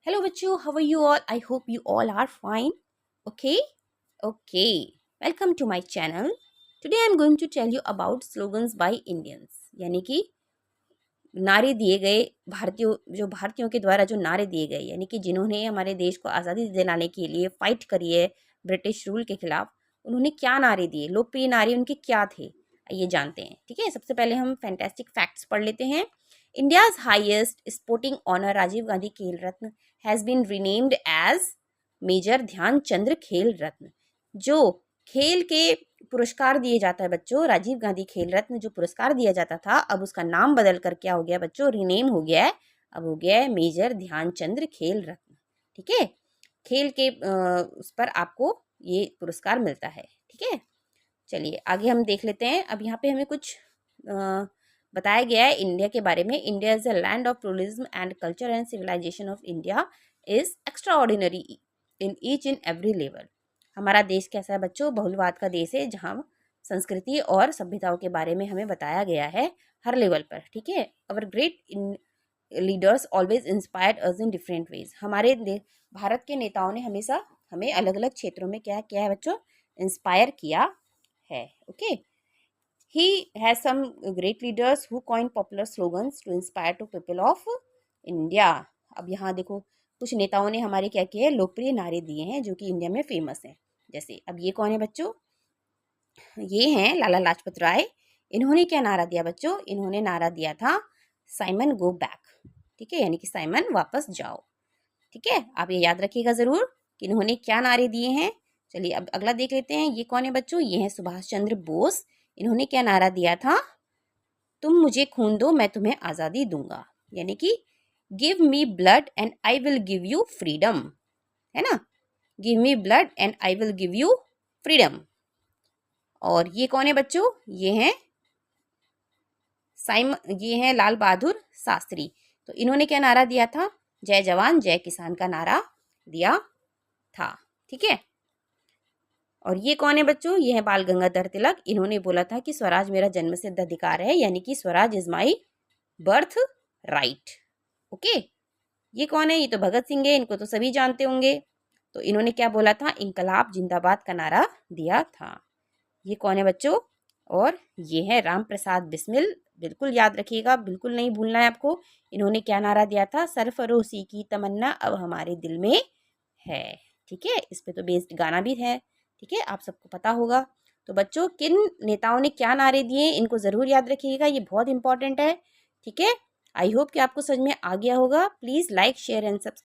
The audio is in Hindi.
Hello, Vachu. How are you all? I hope you all are fine. Okay? Okay. Welcome to my channel. Today I'm going to tell you about slogans by Indians. यानी कि नारे दिए गए भारतीयों के द्वारा जो नारे दिए गए, यानी कि जिन्होंने हमारे देश को आज़ादी दिलाने के लिए फाइट करी है ब्रिटिश रूल के खिलाफ, उन्होंने क्या नारे दिए, लोकप्रिय नारे उनके क्या थे, ये जानते हैं। ठीक है, सबसे पहले हम फैंटास्टिक फैक्ट्स पढ़ लेते हैं। India's highest sporting honour Rajiv Gandhi Khel Ratna has been renamed as Major Dhyanchandra Khel Ratna. जो खेल के पुरस्कार दिए जाता है बच्चों, राजीव गांधी खेल रत्न जो पुरस्कार दिया जाता था, अब उसका नाम बदल कर क्या हो गया बच्चों, रीनेम हो गया है। अब हो गया है मेजर ध्यानचंद्र खेल रत्न। ठीक है, खेल के उस पर आपको ये पुरस्कार मिलता है। ठीक है, चलिए आगे हम देख लेते हैं। अब यहाँ पे हमें कुछ बताया गया है इंडिया के बारे में। India is a land of pluralism and culture and civilisation of India is extraordinary in each and every level. हमारा देश कैसा है बच्चों, बहुलवाद का देश है, जहाँ संस्कृति और सभ्यताओं के बारे में हमें बताया गया है हर लेवल पर। ठीक है, अवर great leaders always inspired us in different ways. हमारे भारत के नेताओं ने हमेशा हमें अलग अलग क्षेत्रों में क्या किया है बच्चों, इंस्पायर किया है। Okay, he has some great leaders who coined popular slogans to inspire to people of India। अब यहाँ देखो, कुछ नेताओं ने हमारे क्या किए, लोकप्रिय नारे दिए हैं जो कि इंडिया में फेमस हैं। जैसे अब ये कौन है बच्चों, ये हैं लाला लाजपत राय। इन्होंने क्या नारा दिया बच्चों, इन्होंने नारा दिया था साइमन गो बैक। ठीक है, यानी कि साइमन वापस जाओ। ठीक है, आप ये याद रखिएगा ज़रूर कि इन्होंने क्या नारे दिए हैं। चलिए अब अगला देख लेते हैं, ये कौन है बच्चों, ये है सुभाष चंद्र बोस। इन्होंने क्या नारा दिया था, तुम मुझे खून दो मैं तुम्हें आज़ादी दूंगा। यानी कि give me blood and I will give you freedom, है ना, give me blood and I will give you freedom. और ये कौन है बच्चों, ये हैं ये हैं लाल बहादुर शास्त्री। तो इन्होंने क्या नारा दिया था, जय जवान जय किसान का नारा दिया था। ठीक है, और ये कौन है बच्चों, ये है बाल गंगाधर तिलक। इन्होंने बोला था कि स्वराज मेरा जन्मसिद्ध अधिकार है, यानी कि Swaraj is my birth right. Okay, ये कौन है, ये तो भगत सिंह है, इनको तो सभी जानते होंगे। तो इन्होंने क्या बोला था, इंकलाब जिंदाबाद का नारा दिया था। ये कौन है बच्चों, और ये है राम प्रसाद बिस्मिल। बिल्कुल याद रखिएगा, बिल्कुल नहीं भूलना है आपको। इन्होंने क्या नारा दिया था, सरफरोशी की तमन्ना अब हमारे दिल में है। ठीक है, इस पे तो बेस्ड गाना भी है। ठीक है, आप सबको पता होगा। तो बच्चों, किन नेताओं ने क्या नारे दिए, इनको ज़रूर याद रखिएगा, ये बहुत इंपॉर्टेंट है। ठीक है, आई होप कि आपको समझ में आ गया होगा। Please like share and subscribe.